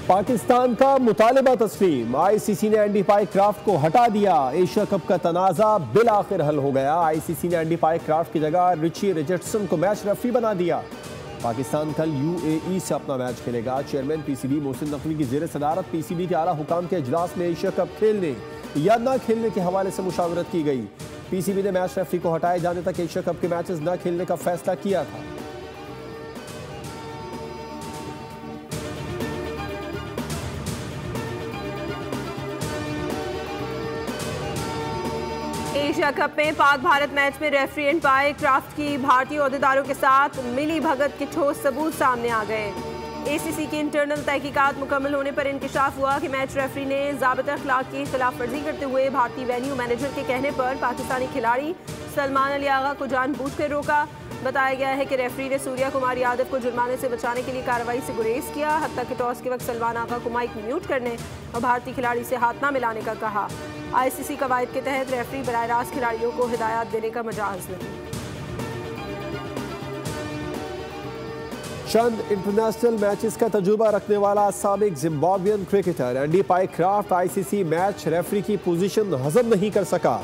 पाकिस्तान का मुतालिबा तस्लीम, आईसीसी ने एंडी पाइक्राफ्ट को हटा दिया। एशिया कप का तनाज़ा बिल आखिर हल हो गया। आईसीसी ने एंडी पाइक्राफ्ट की जगह रिची रिचर्डसन को मैच रेफरी बना दिया। पाकिस्तान कल यूएई से अपना मैच खेलेगा। चेयरमैन पीसीबी मोहसिन नकवी की जेर सदारत पीसीबी के आला हुकाम के इजलास में एशिया कप खेलने या न खेलने के हवाले से मुशावरत की गई। पीसीबी ने मैच रेफरी को हटाए जाने तक एशिया कप के मैचेस न खेलने का फैसला किया था। एशिया कप में पाक भारत मैच में रेफरी एंड पाइक्राफ्ट की भारतीय ओहदेदारों के साथ मिली भगत के ठोस सबूत सामने आ गए। एसीसी की इंटरनल तहकीकात मुकम्मल होने पर इंकशाफ हुआ कि मैच रेफरी ने ज़ाबिता अखलाक की खिलाफ वर्जी करते हुए भारतीय वेन्यू मैनेजर के कहने पर पाकिस्तानी खिलाड़ी सलमान अली आगा को जानबूझकर रोका। बताया गया है कि रेफरी ने सूर्या कुमार यादव को जुर्माने से बचाने के लिए कार्रवाई से गुरेज किया। हत्ता कि टॉस के वक्त सलमान आगा को माइक म्यूट करने और भारतीय खिलाड़ी से हाथ न मिलाने का कहा। आईसीसी कवायद के तहत रेफरी बराह रास्त खिलाड़ियों को हिदायत देने का मजाज नहीं। चंद इंटरनेशनल मैचेस का तजुर्बा रखने वाला साबिक Zimbabwean cricketer Andy Pycroft ICC match referee की पोजीशन हजम नहीं कर सका।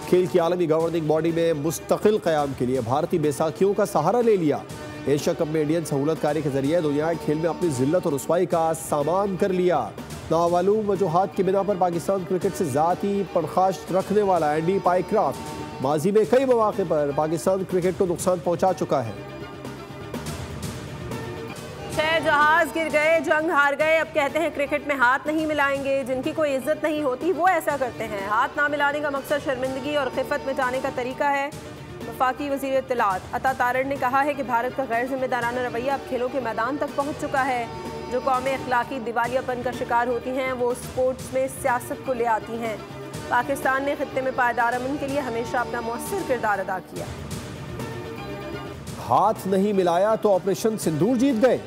खेल की आलमी गवर्निंग बॉडी में मुस्तकिल क़याम के लिए भारतीय बैसाखियों का सहारा ले लिया। एशिया कप में इंडियन सहूलतकारी के जरिए दुनियाई खेल में अपनी जिल्लत और रुसवाई का सामान कर लिया। नामालूम वजूहात की बिना पर पाकिस्तान क्रिकेट से ज़ाती पड़खाश रखने वाला एंडी पाइक्राफ्ट माजी में कई मौके पर पाकिस्तान क्रिकेट को नुकसान पहुंचा चुका है। 6 जहाज गिर गए, जंग हार गए, अब कहते हैं क्रिकेट में हाथ नहीं मिलाएंगे। जिनकी कोई इज्जत नहीं होती वो ऐसा करते हैं। हाथ ना मिलाने का मकसद शर्मिंदगी और खिफत मिटाने का तरीका है। वफाकी वज़ीर इत्तलात अता तारड़ ने कहा है कि भारत का गैर जिम्मेदाराना रवैया अब खेलों के मैदान तक पहुँच चुका है। जो कौमें अखलाकी दिवालियापन का शिकार होती हैं वो स्पोर्ट्स में सियासत को ले आती हैं। पाकिस्तान ने खित्ते में पायदार अमन के लिए हमेशा अपना मौसर किरदार अदा किया। हाथ नहीं मिलाया तो ऑपरेशन सिंदूर जीत गए।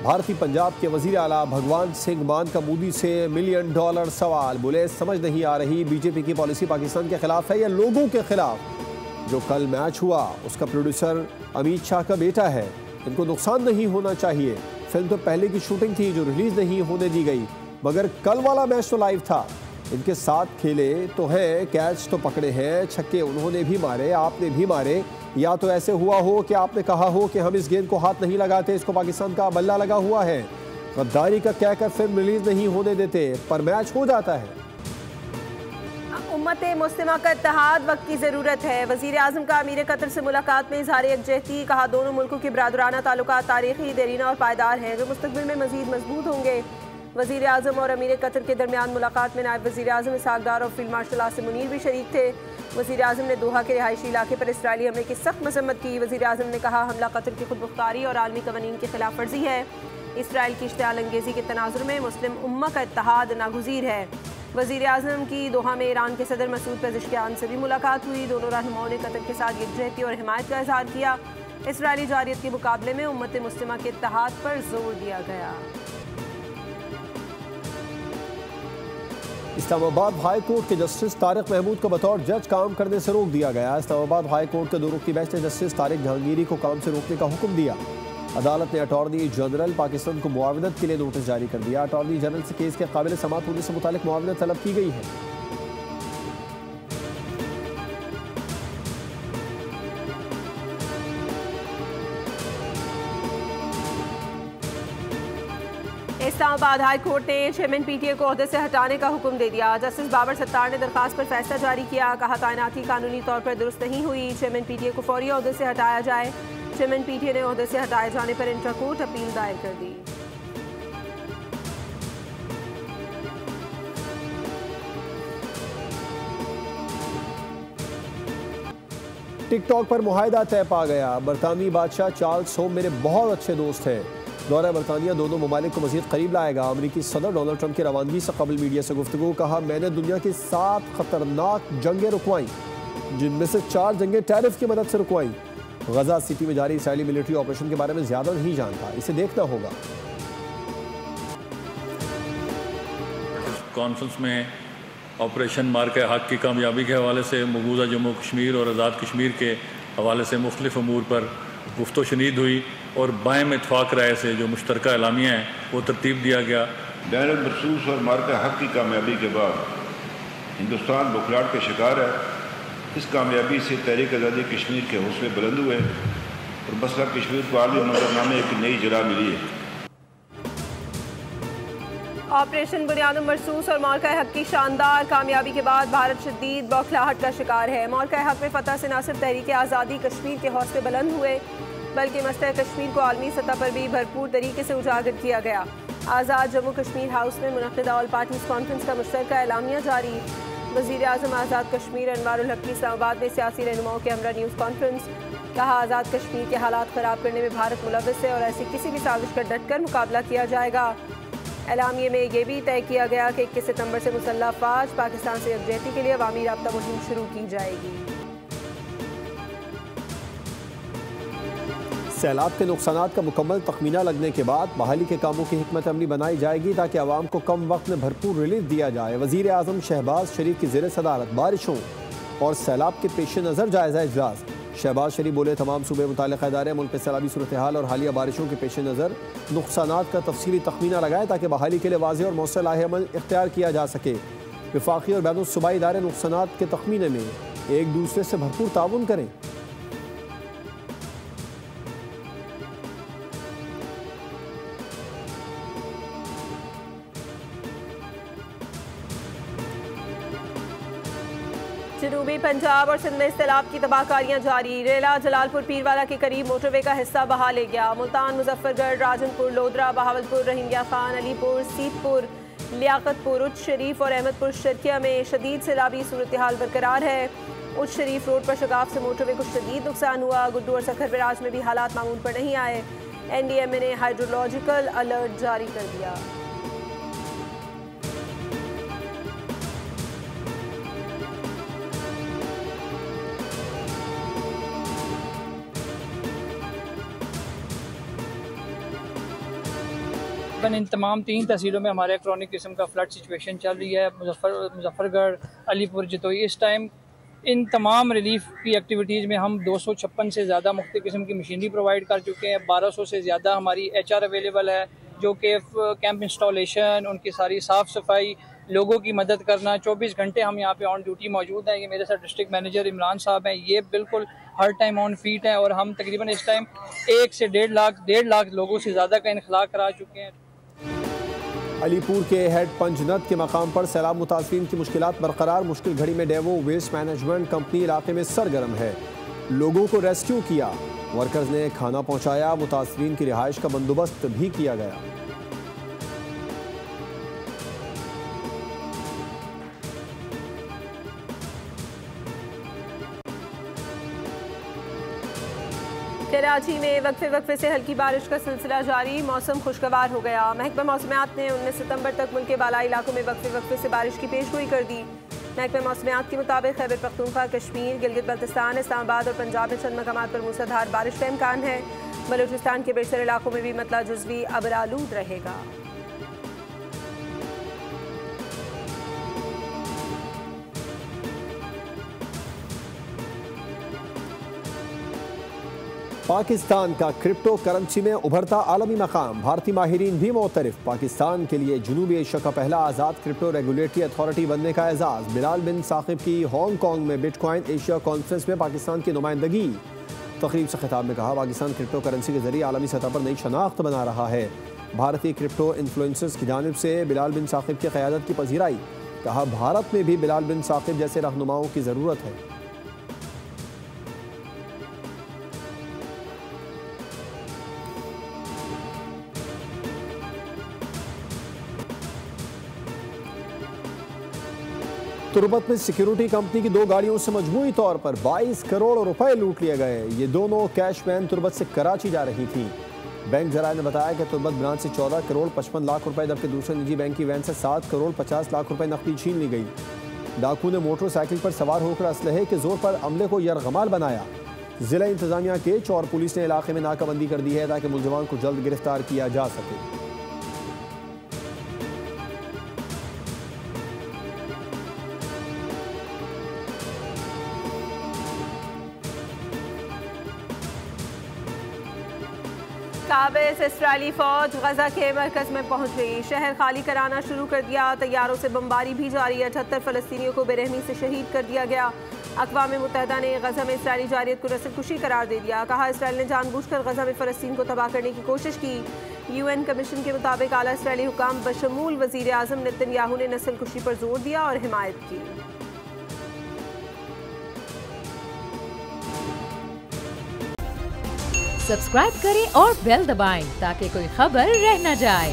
भारतीय पंजाब के वजीर आला भगवान सिंह मान का मोदी से $1 मिलियन सवाल। बोले समझ नहीं आ रही बीजेपी की पॉलिसी पाकिस्तान के खिलाफ है या लोगों के खिलाफ। जो कल मैच हुआ उसका प्रोड्यूसर अमित शाह का बेटा है। इनको नुकसान नहीं होना चाहिए। फिल्म तो पहले की शूटिंग थी जो रिलीज नहीं होने दी गई, मगर कल वाला मैच तो लाइव था। इनके साथ खेले तो है, कैच तो पकड़े हैं, छक्के उन्होंने भी मारे, आपने भी मारे। या तो ऐसे हुआ हो कि आपने कहा हो कि हम इस गेंद को हाथ नहीं लगाते, इसको पाकिस्तान का बल्ला लगा हुआ है। गद्दारी का कहकर फिल्म रिलीज नहीं होने देते, पर मैच हो जाता है। उम्मत मुस्लिमा का इत्तेहाद वक्त की ज़रूरत है। वज़ीर आज़म का अमीर कतर से मुलाकात में इज़हार यकजहती। कहा दोनों मुल्कों के बरादराना ताल्लुकात तारीखी, देरीना और पायदार हैं जो मुस्तक़बिल में मज़ीद मजबूत होंगे। वज़ीर आज़म और अमीर कतर के दरमियान मुलाकात में नायब वज़ीर आज़म इसहाक डार और फील्ड मार्शल आसिम मुनीर भी शरीक थे। वज़ीर आज़म ने दोहा के रिहायशी इलाके पर इसराइली हमले की सख्त मजम्मत की। वज़ीर आज़म ने कहा हमला कतर की खुद मुख्तारी और आलमी कवानीन की खिलाफ वर्जी है। इसराइल की इश्तिआल अंगेज़ी के तनाजुर में मुस्लिम उम्मा का इत्तेहाद नागुज़ीर है। वज़ीर आज़म की दोहा में ईरान के सदर मसूद पेज़ेश्कियान से भी मुलाकात हुई। दोनों रहनुमाओं ने कतर के साथ यकजहती और हिमायत का इज़हार किया। इसराइली जारियत के मुकाबले में उम्मत मुस्लिमा के इत्तेहाद पर जोर दिया गया। इस्लामाबाद हाई कोर्ट के जस्टिस तारिक महमूद को बतौर जज काम करने से रोक दिया गया। इस्लामाबाद हाई कोर्ट के 2 रुकनी बेंच ने जस्टिस तारिक जहांगीरी को काम से रोकने का हुक्म दिया। अदालत ने अटॉर्नी जनरल पाकिस्तान को मुआवनत के लिए नोटिस जारी कर दिया। अटॉर्नी जनरल से केस के काबिल समाअत होने से मुतालिक मुआवनत तलब की गई है। इस्लामाबाद हाई कोर्ट ने चेयरमैन पीटीए को ओहदे से हटाने का हुक्म दे दिया। जस्टिस बाबर सत्तार ने दरखास्त पर फैसला जारी किया। कहा तैनाती कानूनी तौर पर दुरुस्त नहीं हुई। चेयरमैन पीटीए को फौरी ओहदे से हटाया जाए। चेयरमैन पीटीए ने ओहदे से हटाए जाने पर इंट्रा कोर्ट अपील दायर कर दी। टिकटॉक पर मुआहिदा तय पा गया। बरतानवी बादशाह चार्ल्स होम मेरे बहुत अच्छे दोस्त हैं। दौरा बरतानिया दोनों ममालिक को मज़ीद करीब लाएगा। अमरीकी सदर डोनाल्ड ट्रंप की रवानगी से कबल मीडिया से गुफ्तगू। कहा मैंने दुनिया की 7 खतरनाक जंगें रुकवाई, जिनमें से 4 जंगें टैरिफ की मदद से रुकवाई। गजा सिटी में जारी इसराइली मिलिट्री ऑपरेशन के बारे में ज़्यादा नहीं जानता, इसे देखना होगा। कॉन्फ्रेंस में ऑपरेशन मार के हक की कामयाबी के हवाले से मकबूजा जम्मू कश्मीर और आज़ाद कश्मीर के हवाले से मुख्तलिफ अमूर पर गुफ्तो शनीद हुई और बाएं में इत्फाक राय से जो मुश्तरका एलामिया है वो तरतीब दिया गया। बैनुल मरसूस और मार्का हक की कामयाबी के बाद हिंदुस्तान बुखलाहट का शिकार है। इस कामयाबी से तहरीक आज़ादी कश्मीर के हौसले बुलंद हुए और मसला कश्मीर को आलमी मंजरनामे की नई जगह मिली है। ऑपरेशन बुनियाद मरसूस और मौका हक की शानदार कामयाबी के बाद भारत शदीद बौखलाहट का शिकार है। मौका हक में फतह से न सिर्फ तहरीक आज़ादी कश्मीर के हौसले बुलंद हुए बल्कि मसला कश्मीर को आलमी सतह पर भी भरपूर तरीके से उजागर किया गया। आज़ाद जम्मू कश्मीर हाउस में मुनक़िदा ऑल पार्टीज़ कॉन्फ्रेंस का मुश्तरका एलामिया जारी। वज़ीर आज़म आज़ाद कश्मीर अनवारुल हक की इस्लामाबाद में सियासी रहनुमाओं के हमरा न्यूज़ कॉन्फ्रेंस। कहा, आज़ाद कश्मीर के हालात ख़राब करने में भारत मुलव्वस है और ऐसी किसी भी साजिश का डटकर मुकाबला किया जाएगा। एलामिये में यह भी तय किया गया कि 21 सितंबर से मुसल्लह अफ़वाज पाकिस्तान से यकजहती के लिए अवामी राब्ता मुहिम शुरू की जाएगी। सैलाब के नुकसानात का मुकम्मल तखमीना लगने के बाद बहाली के कामों की हिकमत अमली बनाई जाएगी ताकि आवाम को कम वक्त में भरपूर रिलीफ दिया जाए। वज़ीर आज़म शहबाज शरीफ की ज़ेर सदारत बारिशों और सैलाब के पेश नज़र जायज़ा इजलास। शहबाज शरीफ बोले, तमाम सूबे मुताल्लिक़ इदारे मुल्क में सैलाबी सूरत हाल और हालिया बारिशों के पेश नज़र नुकसानात का तफसीली तखमीना लगाएं ताकि बहाली के लिए वाज़ेह और मौसर लाहेअमल इख्तियार किया जा सके। वफाकी और बैनुल सूबाई इदारे नुकसानात के तखमीने में एक दूसरे से भरपूर ताउन करें। जनूबी पंजाब और सिंध में सैलाब की तबाहकारियां जारी। रेला जलालपुर पीरवाला के करीब मोटरवे का हिस्सा बहा ले गया। मुल्तान, मुजफ्फरगढ़, राजनपुर, लोधरा, बहावलपुर, रहीमिया खान, अलीपुर, सीतपुर, लियाकतपुर, उच्च शरीफ और अहमदपुर शर्किया में शदीद सैलाबी सूरत हाल बरकरार है। उच्च शरीफ रोड पर शगाफ से मोटरवे को शदीद नुकसान हुआ। गुड्डू और सखर बराज में भी हालात मामूल पर नहीं आए। NDMA ने हाइड्रोलॉजिकल अलर्ट जारी कर दिया। इन तमाम 3 तहसीलों में हमारे क्रॉनिक किस्म का फ्लड सिचुएशन चल रही है। मुजफ्फरगढ़, अलीपुर, जतोई। इस टाइम इन तमाम रिलीफ की एक्टिविटीज़ में हम 256 से ज़्यादा मुख्तलिफ किस्म की मशीनरी प्रोवाइड कर चुके हैं। 1200 से ज़्यादा हमारी HR अवेलेबल है, जो कि कैंप इंस्टॉलेशन, उनकी सारी साफ़ सफाई, लोगों की मदद करना। 24 घंटे हम यहाँ पे ऑन ड्यूटी मौजूद हैं। ये मेरे साथ डिस्ट्रिक्ट मैनेजर इमरान साहब हैं, ये बिल्कुल हर टाइम ऑन फीट हैं और हम तकरीबन इस टाइम 1 से 1.5 लाख लोगों से ज़्यादा का इनखला करा चुके हैं। अलीपुर के हेड पंजनद के मकाम पर सैलाब मुतासरीन की मुश्किलात बरकरार। मुश्किल घड़ी में डेवो वेस्ट मैनेजमेंट कंपनी इलाके में सरगर्म है। लोगों को रेस्क्यू किया, वर्कर्स ने खाना पहुंचाया, मुतासरीन की रिहाइश का बंदोबस्त भी किया गया। कराची में वक्फे से हल्की बारिश का सिलसिला जारी। मौसम खुशगवार हो गया। महकमा मौसमियात ने 19 सितंबर तक मुल्क के बालाई इलाकों में वक्फे से बारिश की पेशगोई कर दी। महकमा मौसमियात के मुताबिक खैबर पख्तूनख्वा, कश्मीर, गिलगित बल्तिस्तान, इस्लामाबाद और पंजाब में चंद मकामात पर मूसलाधार बारिश का इम्कान है। बलूचिस्तान के बेशतर इलाकों में भी मतला जुज़वी अबरालूद रहेगा। पाकिस्तान का क्रिप्टो करेंसी में उभरता आलमी मकाम। भारतीय माहिरीन भी मोतरफ। पाकिस्तान के लिए जनूबी एशिया का पहला आज़ाद क्रिप्टो रेगुलेटरी अथॉरिटी बनने का एजाज़। बिलाल बिन साकिब की हांगकांग में बिटकॉइन एशिया कॉन्फ्रेंस में पाकिस्तान की नुमाइंदगी। तकरीब से खिताब में कहा, पाकिस्तान क्रिप्टो करेंसी के जरिए आलमी सतह पर नई शनाख्त बना रहा है। भारतीय क्रिप्टो इन्फ्लुएंसर्स की जानिब से बिलाल बिन साकिब की क़यादत की पजीराई। कहा, भारत में भी बिलाल बिन साकिब जैसे रहनुमाओं की ज़रूरत है। तुर्बत में सिक्योरिटी कंपनी की 2 गाड़ियों से मजमूई तौर पर 22 करोड़ रुपए लूट लिए गए। ये दोनों कैश वैन तुर्बत से कराची जा रही थी। बैंक जराये ने बताया कि तुर्बत ब्रांच से 14 करोड़ 55 लाख रुपए, जबकि दूसरे निजी बैंक की वैन से 7 करोड़ 50 लाख रुपए नकदी छीन ली गई। डाकू ने मोटरसाइकिल पर सवार होकर असलहे के जोर पर अमले को यरगमाल बनाया। जिला इंतजामिया केच और पुलिस ने इलाके में नाकाबंदी कर दी है ताकि मुलजमान को जल्द गिरफ्तार किया जा सके। मुताबिक इसराइली फौज गजा के मरकज में पहुंच गई। शहर खाली कराना शुरू कर दिया। तैयारों से बमबारी भी जारी है। 78 फलस्तीनियों को बेरहमी से शहीद कर दिया गया। अक़वाम मुत्तहिदा ने गजा में इसराइली जारियत को नस्लकुशी करार दे दिया। कहा इसराइल ने जानबूझकर गजा में फ़लस्तीन को तबाह करने की कोशिश की। UN कमीशन के मुताबिक आला इसराइली हुकाम बशमूल वज़ीर आज़म नेतन्याहू ने नस्लकुशी पर जोर दिया और हिमायत की। सब्सक्राइब करें और बेल दबाएं ताकि कोई खबर रह न जाए।